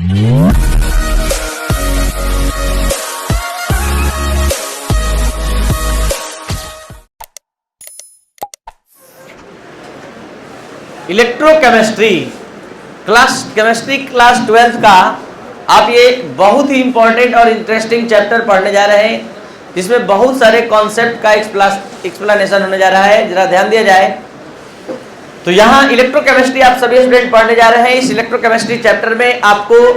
Electrochemistry chemistry class 12 का आप ये बहुत ही इंपॉर्टेंट और इंटरेस्टिंग चैप्टर पढ़ने जा रहे हैं, जिसमें बहुत सारे कॉन्सेप्ट का एक्सप्लेनेशन होने जा रहा है। जरा ध्यान दिया जाए तो यहाँ इलेक्ट्रोकेमिस्ट्री आप सभी स्टूडेंट पढ़ने जा रहे हैं। इस इलेक्ट्रोकेमिस्ट्री चैप्टर में आपको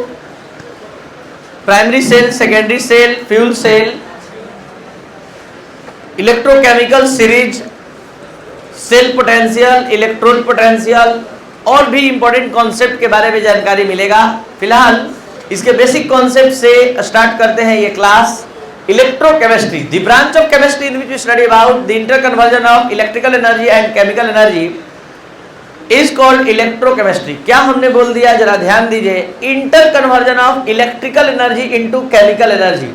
primary cell, secondary cell, fuel cell, electrochemical series, cell potential, electrode potential और भी इंपॉर्टेंट कॉन्सेप्ट के बारे में जानकारी मिलेगा। फिलहाल इसके बेसिक कॉन्सेप्ट से स्टार्ट करते हैं ये class. Electrochemistry, the branch of chemistry in which we study about the interconversion of electrical energy and chemical energy is called electrochemistry. क्या हमने बोल दिया, जरा ध्यान दीजिए। Interconversion of electrical energy into chemical energy.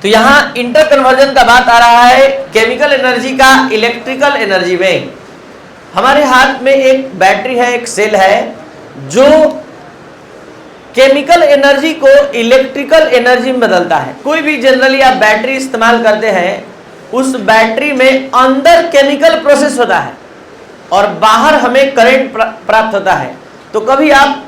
तो यहाँ इंटर कन्वर्जन का बात आ रहा है केमिकल एनर्जी का इलेक्ट्रिकल एनर्जी में। हमारे हाथ में एक बैटरी है, एक सेल है जो केमिकल एनर्जी को इलेक्ट्रिकल एनर्जी में बदलता है। कोई भी जनरली आप बैटरी इस्तेमाल करते हैं, उस बैटरी में अंदर केमिकल प्रोसेस होता है और बाहर हमें करंट प्राप्त होता है। तो कभी आप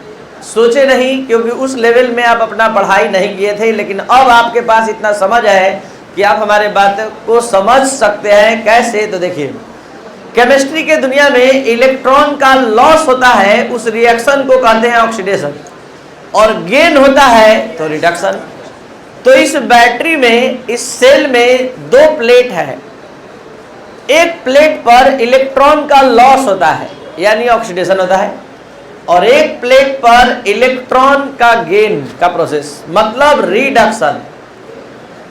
सोचे नहीं, क्योंकि उस लेवल में आप अपना पढ़ाई नहीं किए थे, लेकिन अब आपके पास इतना समझ है कि आप हमारे बात को समझ सकते हैं। कैसे? तो देखिए, केमिस्ट्री के दुनिया में इलेक्ट्रॉन का लॉस होता है, उस रिएक्शन को कहते हैं ऑक्सीडेशन, और गेन होता है तो रिडक्शन। तो इस बैटरी में, इस सेल में दो प्लेट है। एक प्लेट पर इलेक्ट्रॉन का लॉस होता है यानी ऑक्सीडेशन होता है, और एक प्लेट पर इलेक्ट्रॉन का गेन का प्रोसेस मतलब रिडक्शन।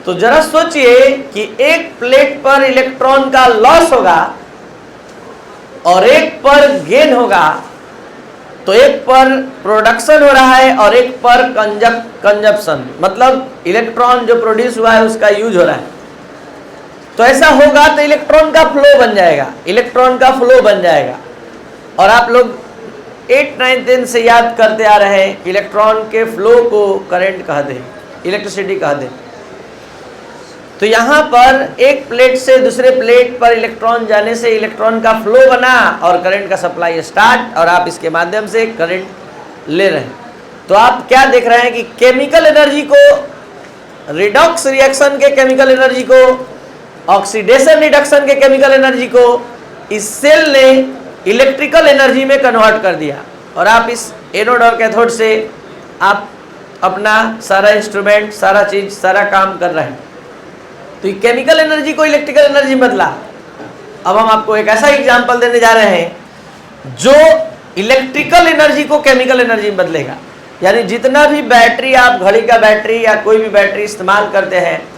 तो जरा सोचिए कि एक प्लेट पर इलेक्ट्रॉन का लॉस होगा और एक पर गेन होगा, तो एक पर प्रोडक्शन हो रहा है और एक पर कंजप्शन, मतलब इलेक्ट्रॉन जो प्रोड्यूस हुआ है उसका यूज हो रहा है। तो ऐसा होगा तो इलेक्ट्रॉन का फ्लो बन जाएगा, इलेक्ट्रॉन का फ्लो बन जाएगा। और आप लोग 8, 9, 10 से याद करते आ रहे हैं, इलेक्ट्रॉन के फ्लो को करंट कहते हैं, इलेक्ट्रिसिटी कहते हैं। तो यहाँ पर एक प्लेट से दूसरे प्लेट पर इलेक्ट्रॉन जाने से इलेक्ट्रॉन का फ्लो बना और करंट का सप्लाई स्टार्ट, और आप इसके माध्यम से करंट ले रहे हैं। तो आप क्या देख रहे हैं कि केमिकल एनर्जी को, रिडॉक्स रिएक्शन के केमिकल एनर्जी को, ऑक्सीडेशन रिडक्शन के केमिकल एनर्जी को इस सेल ने इलेक्ट्रिकल एनर्जी में कन्वर्ट कर दिया। और आप इस एनोड और कैथोड से आप अपना सारा इंस्ट्रूमेंट, सारा चीज, सारा काम कर रहे हैं। तो ये केमिकल एनर्जी को इलेक्ट्रिकल एनर्जी में बदला। अब हम आपको एक ऐसा एग्जांपल देने जा रहे हैं जो इलेक्ट्रिकल एनर्जी को केमिकल एनर्जी में बदलेगा। यानी जितना भी बैटरी, आप घड़ी का बैटरी या कोई भी बैटरी इस्तेमाल करते हैं,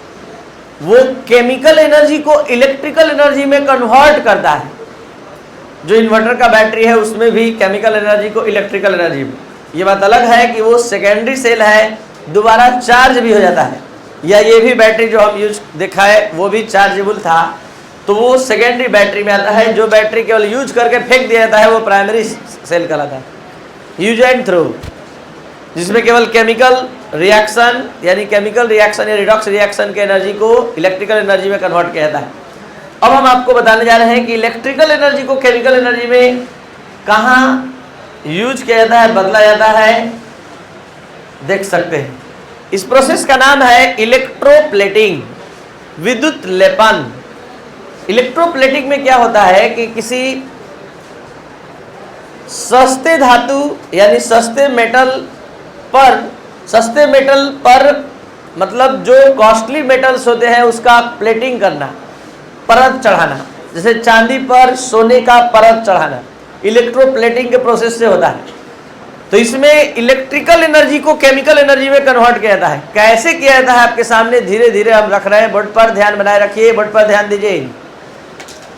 वो केमिकल एनर्जी को इलेक्ट्रिकल एनर्जी में कन्वर्ट करता है। जो इन्वर्टर का बैटरी है उसमें भी केमिकल एनर्जी को इलेक्ट्रिकल एनर्जी में। ये बात अलग है कि वो सेकेंडरी सेल है, दोबारा चार्ज भी हो जाता है। या ये भी बैटरी जो हम यूज देखा है वो भी चार्जेबल था, तो वो सेकेंडरी बैटरी में आता है। जो बैटरी केवल यूज करके फेंक दिया जाता है वो प्राइमरी सेल कहलाता है, यूज एंड थ्रो, जिसमें केवल केमिकल रिएक्शन यानी केमिकल रिएक्शन या रिडॉक्स रिएक्शन के एनर्जी को इलेक्ट्रिकल एनर्जी में कन्वर्ट किया जाता है। अब हम आपको बताने जा रहे हैं कि इलेक्ट्रिकल एनर्जी को केमिकल एनर्जी में कहाँ यूज किया जाता है, बदला जाता है। देख सकते हैं, इस प्रोसेस का नाम है इलेक्ट्रोप्लेटिंग, विद्युत लेपन। इलेक्ट्रोप्लेटिंग में क्या होता है कि किसी सस्ते धातु यानी सस्ते मेटल पर मतलब जो कॉस्टली मेटल्स होते हैं उसका प्लेटिंग करना, परत चढ़ाना। जैसे चांदी पर सोने का परत चढ़ाना इलेक्ट्रोप्लेटिंग के प्रोसेस से होता है। तो इसमें इलेक्ट्रिकल एनर्जी को केमिकल एनर्जी में कन्वर्ट किया जाता है। कैसे किया जाता है आपके सामने धीरे धीरे हम रख रहे हैं। बोर्ड पर ध्यान बनाए रखिए, बोर्ड पर ध्यान दीजिए,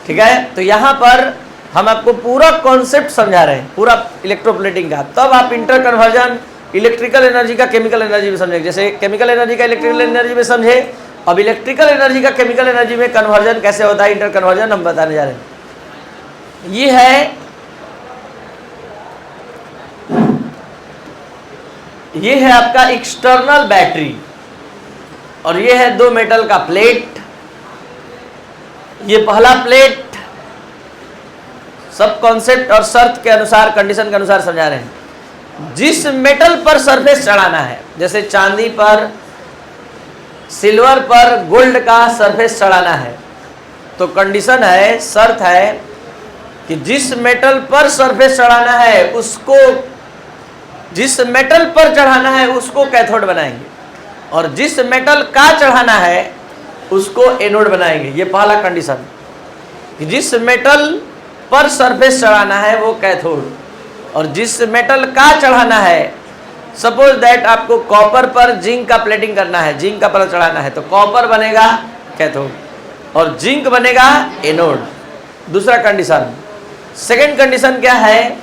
ठीक है। तो यहाँ पर हम आपको पूरा कॉन्सेप्ट समझा रहे हैं, पूरा इलेक्ट्रोप्लेटिंग का। तब आप इंटर कन्वर्जन इलेक्ट्रिकल एनर्जी का केमिकल एनर्जी में समझेंगे। जैसे केमिकल एनर्जी का इलेक्ट्रिकल एनर्जी में समझे, अब इलेक्ट्रिकल एनर्जी का केमिकल एनर्जी में कन्वर्जन कैसे होता है, इंटर कन्वर्जन हम बताने जा रहे हैं। ये है ये है आपका एक्सटर्नल बैटरी और ये है दो मेटल का प्लेट। ये पहला प्लेट सब कॉन्सेप्ट और शर्त के अनुसार, कंडीशन के अनुसार समझा रहे हैं। जिस मेटल पर सरफेस चढ़ाना है, जैसे चांदी पर, सिल्वर पर, गोल्ड का सरफेस चढ़ाना है, तो कंडीशन है, शर्त है कि जिस मेटल पर सरफेस चढ़ाना है उसको, जिस मेटल पर चढ़ाना है उसको कैथोड बनाएंगे और जिस मेटल का चढ़ाना है उसको एनोड बनाएंगे। ये पहला कंडीशन कि जिस मेटल पर सरफेस चढ़ाना है वो कैथोड और जिस मेटल का चढ़ाना है, सपोज दैट आपको कॉपर पर जिंक का प्लेटिंग करना है, जिंक का पर चढ़ाना है, तो कॉपर बनेगा कैथोड और जिंक बनेगा एनोड। दूसरा कंडीशन। सेकंड कंडीशन क्या है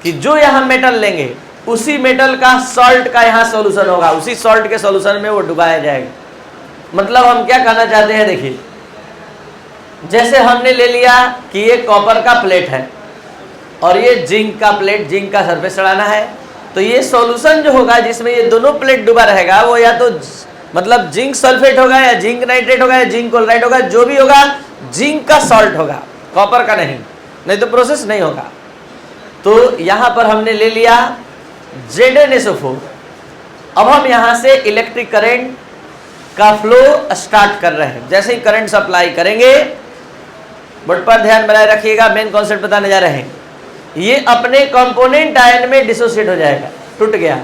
कि जो यहाँ मेटल लेंगे उसी मेटल का सॉल्ट का यहाँ सॉल्यूशन होगा, उसी सॉल्ट के सॉल्यूशन में वो डुबाया जाएगा। मतलब हम क्या कहना चाहते हैं, देखिए जैसे हमने ले लिया कि ये कॉपर का प्लेट है और ये जिंक का प्लेट, जिंक का सरफेस चढ़ाना है, तो ये सॉल्यूशन जो होगा जिसमें ये दोनों प्लेट डूबा रहेगा वो या तो मतलब जिंक सल्फेट होगा या जिंक नाइट्रेट होगा या जिंक क्लोराइड होगा, जो भी होगा जिंक का सॉल्ट होगा, कॉपर का नहीं तो प्रोसेस नहीं होगा। तो यहाँ पर हमने ले लिया ZnSO4। अब हम यहाँ से इलेक्ट्रिक करंट का फ्लो स्टार्ट कर रहे हैं। जैसे ही करंट सप्लाई करेंगे, बोर्ड पर ध्यान बनाए रखिएगा, मेन कॉन्सेप्ट बताने जा रहे हैं। ये अपने कंपोनेंट आयन में डिसोसिएट हो जाएगा, टूट गया,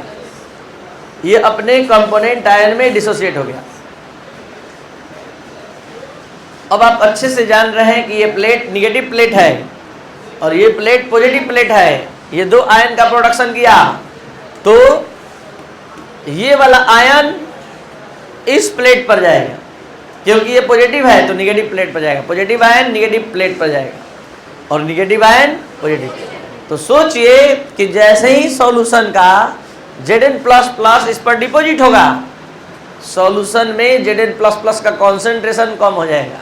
ये अपने कंपोनेंट आयन में डिसोसिएट हो गया। अब आप अच्छे से जान रहे हैं कि ये प्लेट निगेटिव प्लेट है और ये प्लेट पॉजिटिव प्लेट है, ये दो आयन का प्रोडक्शन किया, तो ये वाला आयन इस प्लेट पर जाएगा, क्योंकि ये पॉजिटिव है तो निगेटिव प्लेट पर जाएगा, पॉजिटिव आयन निगेटिव प्लेट पर जाएगा और निगेटिव आयन पॉजिटिव। तो सोचिए कि जैसे ही सॉल्यूशन का Zn++ इस पर डिपॉजिट होगा, सॉल्यूशन में Zn++ का कॉन्सेंट्रेशन कम हो जाएगा।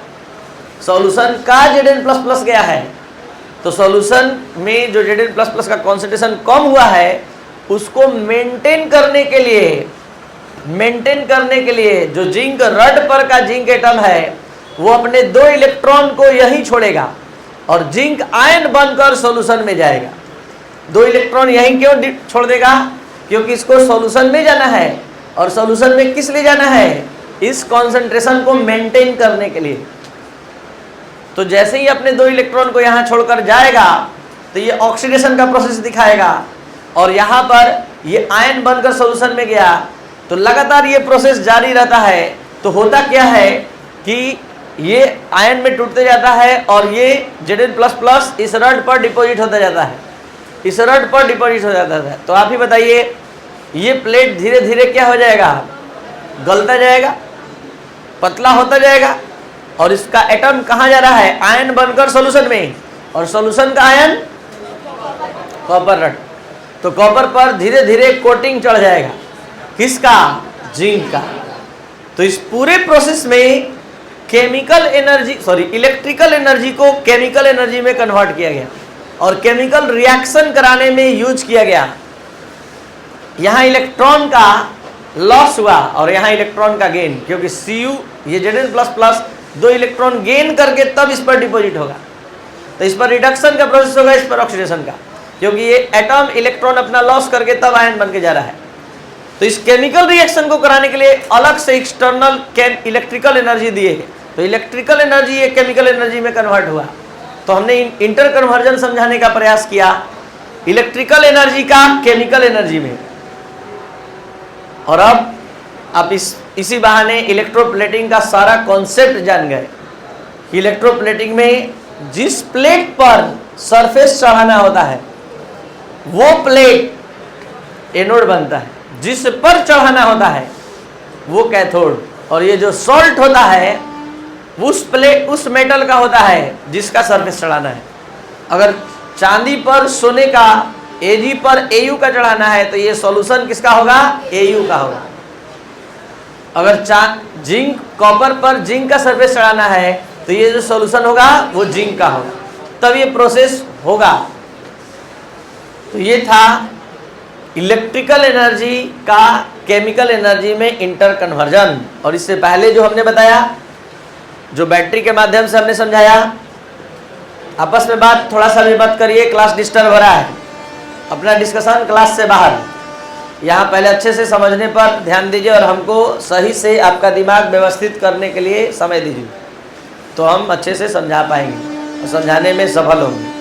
सॉल्यूशन का Zn++ गया है तो सॉल्यूशन में जो Zn++ का कॉन्सेंट्रेशन कम हुआ है उसको मेंटेन करने के लिए जो जिंक रड पर का जिंक एटम है वो अपने दो इलेक्ट्रॉन को यहीं छोड़ेगा और जिंक आयन बनकर सॉल्यूशन में जाएगा। दो इलेक्ट्रॉन यहीं क्यों छोड़ देगा? क्योंकि इसको सॉल्यूशन में जाना है और सॉल्यूशन में किस लिए जाना है? इस कॉन्सेंट्रेशन को मेंटेन करने के लिए। तो जैसे ही अपने दो इलेक्ट्रॉन को यहाँ छोड़कर जाएगा तो ये ऑक्सीडेशन का प्रोसेस दिखाएगा और यहाँ पर ये आयन बनकर सॉल्यूशन में गया, तो लगातार ये प्रोसेस जारी रहता है। तो होता क्या है कि ये आयन में टूटते जाता है और ये Zn++ इस रड पर डिपॉजिट होता जाता है, इस रड पर डिपॉजिट हो जाता है। तो आप ही बताइए, ये प्लेट धीरे धीरे क्या हो जाएगा? गलता जाएगा, पतला होता जाएगा और इसका एटम कहाँ जा रहा है? आयन बनकर सॉल्यूशन में, और सॉल्यूशन का आयन कॉपर रड। तो कॉपर पर धीरे धीरे कोटिंग चढ़ जाएगा, किसका? जिंक का। तो इस पूरे प्रोसेस में इलेक्ट्रिकल एनर्जी को केमिकल एनर्जी में कन्वर्ट किया गया और केमिकल रिएक्शन कराने में यूज किया गया। यहाँ इलेक्ट्रॉन का लॉस हुआ और यहाँ इलेक्ट्रॉन का गेन, क्योंकि Cu ये Zn++ दो इलेक्ट्रॉन गेन करके तब इस पर डिपॉजिट होगा। तो इस पर रिडक्शन का प्रोसेस होगा, इस पर ऑक्सीडेशन का, क्योंकि ये एटम इलेक्ट्रॉन अपना लॉस करके तब आयन बन के जा रहा है। तो इस केमिकल रिएक्शन को कराने के लिए अलग से एक्सटर्नल इलेक्ट्रिकल एनर्जी दिए है। तो इलेक्ट्रिकल एनर्जी ये केमिकल एनर्जी में कन्वर्ट हुआ। तो हमने इंटर कन्वर्जन समझाने का प्रयास किया इलेक्ट्रिकल एनर्जी का केमिकल एनर्जी में। और अब आप इसी बहाने इलेक्ट्रोप्लेटिंग का सारा कॉन्सेप्ट जान गए। इलेक्ट्रोप्लेटिंग में जिस प्लेट पर सरफेस चढ़ाना होता है वो प्लेट एनोड बनता है, जिस पर चढ़ाना होता है वो कैथोड, और ये जो सॉल्ट होता है उस मेटल का होता है जिसका सरफेस चढ़ाना है। अगर चांदी पर सोने का Ag पर Au का चढ़ाना है तो ये सॉल्यूशन किसका होगा? Au का होगा। अगर जिंक कॉपर पर जिंक का सरफेस चढ़ाना है तो ये जो सॉल्यूशन होगा वो जिंक का होगा, तब ये प्रोसेस होगा। तो ये था इलेक्ट्रिकल एनर्जी का केमिकल एनर्जी में इंटर कन्वर्जन। और इससे पहले जो हमने बताया, जो बैटरी के माध्यम से हमने समझाया, आपस में बात थोड़ा सा भी मत करिए, क्लास डिस्टर्ब हो रहा है। अपना डिस्कशन क्लास से बाहर, यहाँ पहले अच्छे से समझने पर ध्यान दीजिए और हमको सही से आपका दिमाग व्यवस्थित करने के लिए समय दीजिए, तो हम अच्छे से समझा पाएंगे और समझाने में सफल होंगे।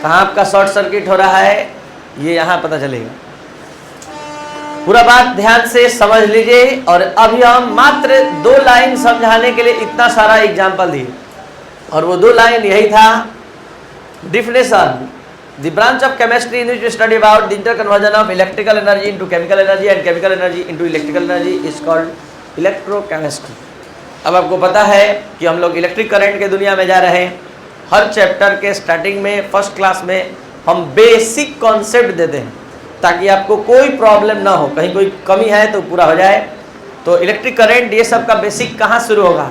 कहाँ आपका शॉर्ट सर्किट हो रहा है ये यहाँ पता चलेगा। पूरा बात ध्यान से समझ लीजिए। और अभी हम मात्र 2 लाइन समझाने के लिए इतना सारा एग्जाम्पल दिए, और वो 2 लाइन यही था, definition, the branch of chemistry in which we study about the interconversion of electrical energy into chemical energy and chemical energy into electrical energy is called electrochemistry. अब आपको पता है कि हम लोग इलेक्ट्रिक करंट के दुनिया में जा रहे हैं। हर चैप्टर के स्टार्टिंग में फर्स्ट क्लास में हम बेसिक कॉन्सेप्ट देते हैं ताकि आपको कोई प्रॉब्लम ना हो, कहीं कोई कमी है तो पूरा हो जाए। तो इलेक्ट्रिक करंट ये सब का बेसिक कहाँ शुरू होगा?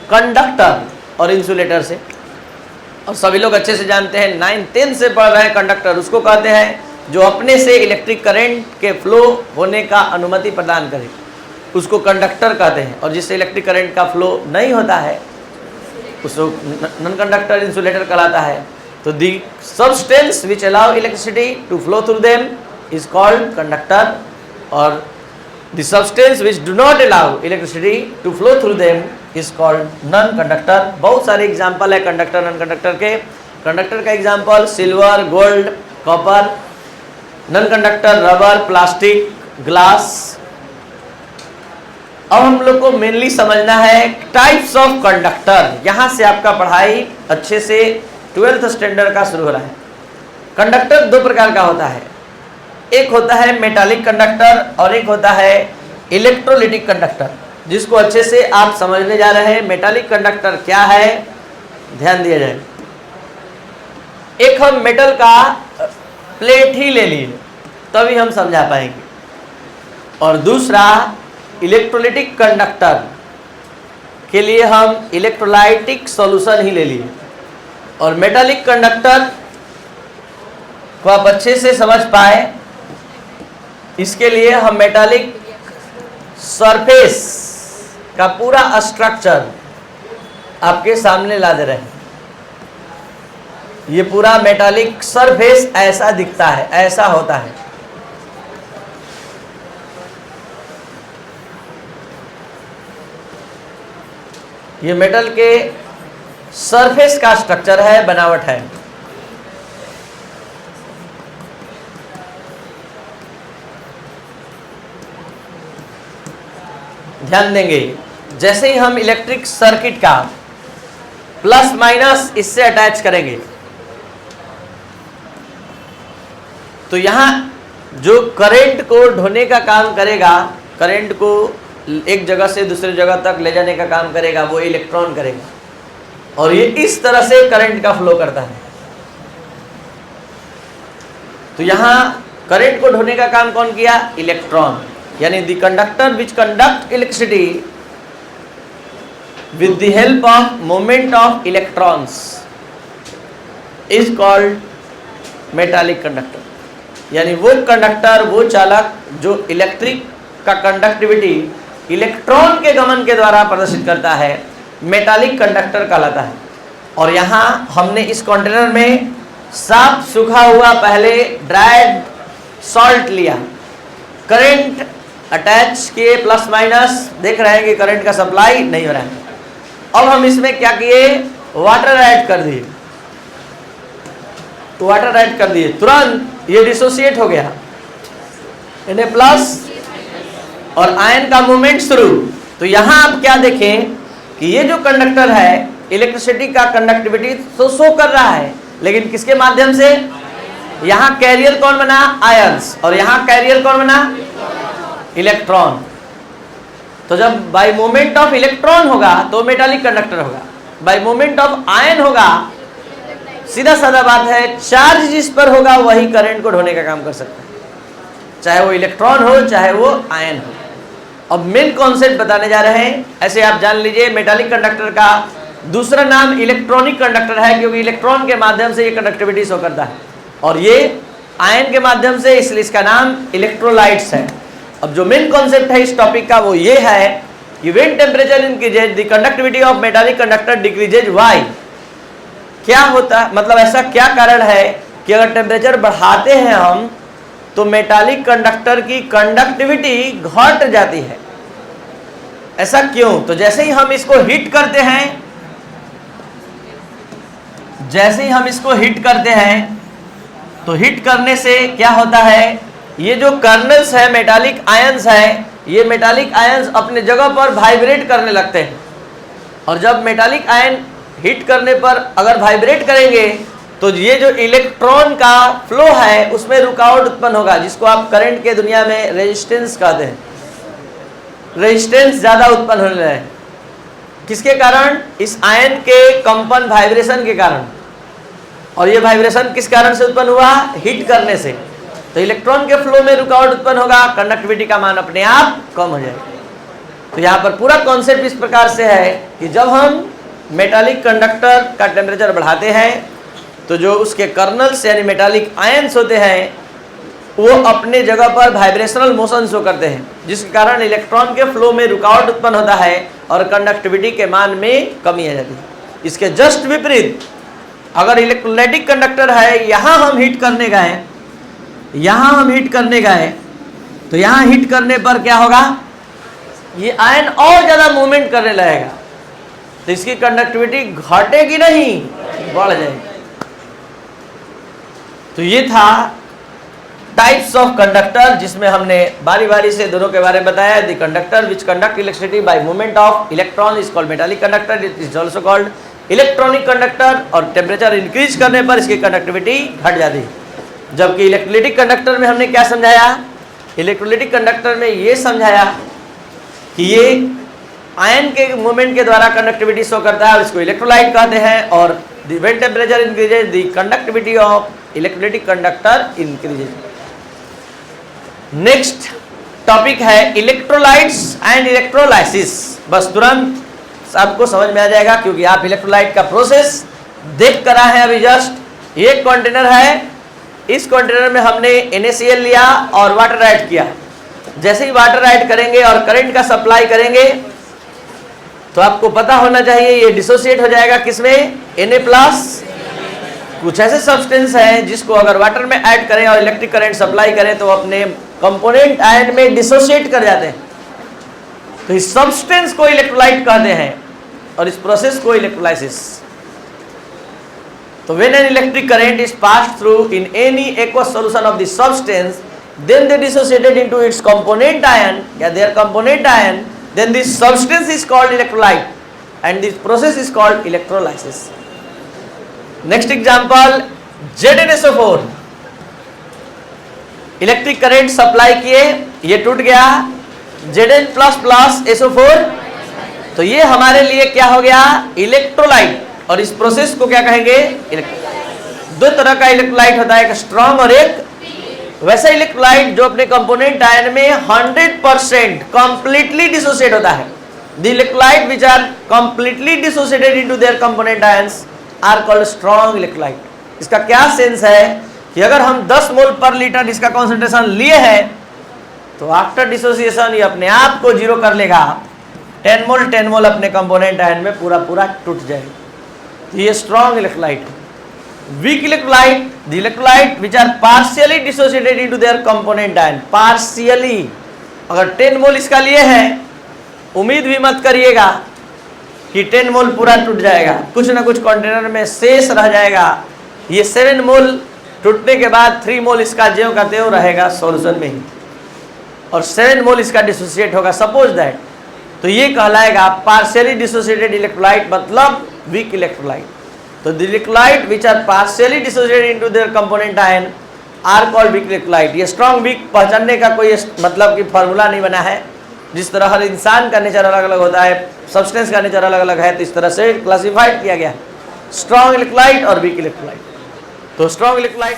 कंडक्टर और इंसुलेटर से। और सभी लोग अच्छे से जानते हैं, 9th 10th से पढ़ रहे हैं, कंडक्टर उसको कहते हैं जो अपने से इलेक्ट्रिक करंट के फ्लो होने का अनुमति प्रदान करे, उसको कंडक्टर कहते हैं। और जिससे इलेक्ट्रिक करंट का फ्लो नहीं होता है उसको नॉन कंडक्टर इंसुलेटर कहलाता है। तो the substance which allow electricity to flow through them is called conductor, और the substance which do not allow electricity to flow through them is called non conductor. बहुत सारे एग्जाम्पल है conductor non conductor के। Conductor का example silver, gold, copper. Non conductor rubber, plastic, glass. अब हम लोग को मेनली समझना है टाइप्स ऑफ कंडक्टर। यहां से आपका पढ़ाई अच्छे से 12th स्टैंडर्ड का शुरू हो रहा है। कंडक्टर 2 प्रकार का होता है, एक होता है मेटालिक कंडक्टर और एक होता है इलेक्ट्रोलिटिक कंडक्टर, जिसको अच्छे से आप समझने जा रहे हैं। मेटालिक कंडक्टर क्या है, ध्यान दिया जाए। एक हम मेटल का प्लेट ही ले लिए तभी हम समझा पाएंगे, और दूसरा इलेक्ट्रोलिटिक कंडक्टर के लिए हम इलेक्ट्रोलाइटिक सॉल्यूशन ही ले लिए। और मेटालिक कंडक्टर को आप अच्छे से समझ पाए, इसके लिए हम मेटालिक सरफेस का पूरा स्ट्रक्चर आपके सामने ला दे रहे हैं। ये पूरा मेटालिक सरफेस ऐसा दिखता है, ऐसा होता है। ये मेटल के सरफेस का स्ट्रक्चर है, बनावट है। ध्यान देंगे, जैसे ही हम इलेक्ट्रिक सर्किट का प्लस माइनस इससे अटैच करेंगे तो यहां जो करंट को ढोने का काम करेगा, करंट को एक जगह से दूसरी जगह तक ले जाने का काम करेगा, वो इलेक्ट्रॉन करेगा। और ये इस तरह से करंट का फ्लो करता है। तो यहां करंट को ढोने का काम कौन किया? इलेक्ट्रॉन। यानी the conductor which conduct electricity with the help of movement of electrons is called metallic conductor. यानी वो कंडक्टर, वो चालक जो इलेक्ट्रिक का कंडक्टिविटी इलेक्ट्रॉन के गमन के द्वारा प्रदर्शित करता है, मेटालिक कंडक्टर कहलाता है। और यहाँ हमने इस कंटेनर में साफ सूखा हुआ पहले ड्राइड सॉल्ट लिया, करंट अटैच किए, प्लस माइनस देख रहे हैं कि करंट का सप्लाई नहीं हो रहा है। अब हम इसमें क्या किए? वाटर ऐड कर दिए। तो वाटर ऐड कर दिए, तुरंत ये डिसोसिएट हो गया, इन्हें प्लस और आयन का मूवमेंट शुरू। तो यहां आप क्या देखें कि ये जो कंडक्टर है इलेक्ट्रिसिटी का कंडक्टिविटी तो शो कर रहा है, लेकिन किसके माध्यम से? यहां कैरियर कौन बना? आयंस। और यहां कैरियर कौन बना? इलेक्ट्रॉन। तो जब बाय मूवमेंट ऑफ इलेक्ट्रॉन होगा तो मेटालिक कंडक्टर होगा, बाय मूवमेंट ऑफ आयन होगा, सीधा साधा बात है, चार्ज जिस पर होगा वही करंट को ढोने का काम कर सकता है, चाहे वो इलेक्ट्रॉन हो चाहे वो आयन हो। अब मेन कॉन्सेप्ट बताने जा रहे हैं। ऐसे आप जान लीजिए, मेटालिक कंडक्टर का दूसरा नाम इलेक्ट्रॉनिक कंडक्टर है, क्योंकि इलेक्ट्रॉन के माध्यम से ये कंडक्टिविटी शो करता है। और ये आयन के माध्यम से, इसलिए इसका नाम इलेक्ट्रोलाइट्स है। अब जो मेन कॉन्सेप्ट है इस टॉपिक का वो ये है कि when temperature increases the conductivity of metallic conductor decreases. Why? क्या होता है, मतलब ऐसा क्या कारण है कि अगर टेम्परेचर बढ़ाते हैं हम तो मेटालिक कंडक्टर की कंडक्टिविटी घट जाती है। ऐसा क्यों? तो जैसे ही हम इसको हीट करते हैं, तो हीट करने से क्या होता है, ये जो कर्नल्स है मेटालिक आयंस है, ये मेटालिक आयंस अपने जगह पर वाइब्रेट करने लगते हैं। और जब मेटालिक आयन हीट करने पर अगर वाइब्रेट करेंगे तो ये जो इलेक्ट्रॉन का फ्लो है उसमें रुकावट उत्पन्न होगा, जिसको आप करंट के दुनिया में रेजिस्टेंस कहते हैं। रेजिस्टेंस ज्यादा उत्पन्न होने लगे। किसके कारण? इस आयन के कंपन, वाइब्रेशन के कारण। और ये वाइब्रेशन किस कारण से उत्पन्न हुआ? हीट करने से। तो इलेक्ट्रॉन के फ्लो में रुकावट उत्पन्न होगा, कंडक्टिविटी का मान अपने आप कम हो जाएगा। तो यहाँ पर पूरा कॉन्सेप्ट इस प्रकार से है कि जब हम मेटालिक कंडक्टर का टेम्परेचर बढ़ाते हैं तो जो उसके कर्नल्स यानी मेटालिक आयंस होते हैं वो अपने जगह पर वाइब्रेशनल मोशन शो करते हैं, जिसके कारण इलेक्ट्रॉन के फ्लो में रुकावट उत्पन्न होता है और कंडक्टिविटी के मान में कमी आ जाती है। इसके जस्ट विपरीत अगर इलेक्ट्रोलाइटिक कंडक्टर है, यहाँ हम हीट करने गए, तो यहाँ हीट करने पर क्या होगा, ये आयन और ज्यादा मूवमेंट करने लगेगा, तो इसकी कंडक्टिविटी घटेगी नहीं, बढ़ जाएगी। तो ये था टाइप्स ऑफ कंडक्टर, जिसमें हमने बारी बारी से दोनों के बारे में बताया। The conductor which conduct electricity bye movement of electron is called metallic conductor, it is also called electronic conductor. और टेम्परेचर इंक्रीज करने पर इसकी कंडक्टिविटी घट जाती है। जबकि इलेक्ट्रोलाइटिक कंडक्टर में हमने क्या समझाया? इलेक्ट्रोलाइटिक कंडक्टर में ये समझाया कि ये आयन के मूवमेंट के द्वारा कंडक्टिविटी शो करता है और इसको इलेक्ट्रोलाइट कहते हैं। और when temperature increases the conductivity of electrolytic conductor increases. Next topic है इलेक्ट्रोलाइट्स एंड इलेक्ट्रोलाइसिस। बस तुरंत आपको समझ में आ जाएगा क्योंकि आप इलेक्ट्रोलाइट का प्रोसेस देख कर आए हैं अभी जस्ट। ये कंटेनर है, इस कंटेनर में हमने NaCl लिया और वाटर ऐड किया। जैसे ही वाटर ऐड करेंगे और करंट का सप्लाई करेंगे तो आपको पता होना चाहिए ये डिसोसिएट हो जाएगा किसमें? Na+। कुछ ऐसे सब्सटेंस हैं जिसको अगर वाटर में ऐड करें और इलेक्ट्रिक करंट सप्लाई करें तो अपने कंपोनेंट आयन में डिसोसिएट कर जाते हैं। तो इस सब्सटेंस को इलेक्ट्रोलाइट कहते हैं और इस प्रोसेस को इलेक्ट्रोलाइसिस। तो when an electric current is passed through in any aqueous solution of the substance, then they dissociated into its component ion, their component ion, then this substance is called electrolyte and this process is called electrolysis. Next example, ZnSO4। Electric current supply किए, ये टूट गया, Zn++SO4। तो ये हमारे लिए क्या हो गया? इलेक्ट्रोलाइट। और इस प्रोसेस को क्या कहेंगे? दो तरह का इलेक्ट्रोलाइट होता है, एक स्ट्रॉन्ग और एक वैसा इलेक्ट्रोलाइट जो अपने कंपोनेंट आयन में 100% कंप्लीटली डिसोसिएट होता है। The electrolyte which are completely dissociated into their component ions are called strong electrolyte. इसका क्या सेंस है कि अगर हम 10 मोल पर लीटर इसका कॉन्सेंट्रेशन लिए हैं तो आफ्टर डिसोसिएशन ये अपने आप को जीरो कर लेगा। 10 मोल अपने कंपोनेंट आयन में पूरा टूट जाएगा। तो ये स्ट्रॉन्ग इलेक्ट्रोलाइट है। Weak electrolyte, the electrolyte which are partially dissociated into their component ion. Partially, अगर 10 मोल इसका लिए है, उम्मीद भी मत करिएगा कि 10 मोल पूरा टूट जाएगा, कुछ ना कुछ कंटेनर में शेष रह जाएगा। ये 7 मोल टूटने के बाद 3 मोल इसका ज्यों का त्यों रहेगा सॉल्यूशन में ही, और 7 मोल इसका डिसोसिएट होगा, सपोज दैट। तो ये कहलाएगा पार्शियली डिसोसिएटेड इलेक्ट्रोलाइट, मतलब वीक इलेक्ट्रोलाइट। तो the electrolyte which are partially dissociated into their component ion are called weak electrolyte. ये स्ट्रॉन्ग वीक पहचानने का कोई मतलब कि फॉर्मूला नहीं बना है। जिस तरह हर इंसान का नेचर अलग अलग होता है, सब्सटेंस का नेचर अलग अलग है, तो इस तरह से क्लासिफाइड किया गया है स्ट्रॉन्ग इलेक्ट्रोलाइट और वीक इलेक्ट्रोलाइट। तो स्ट्रॉन्ग इलेक्ट्रोलाइट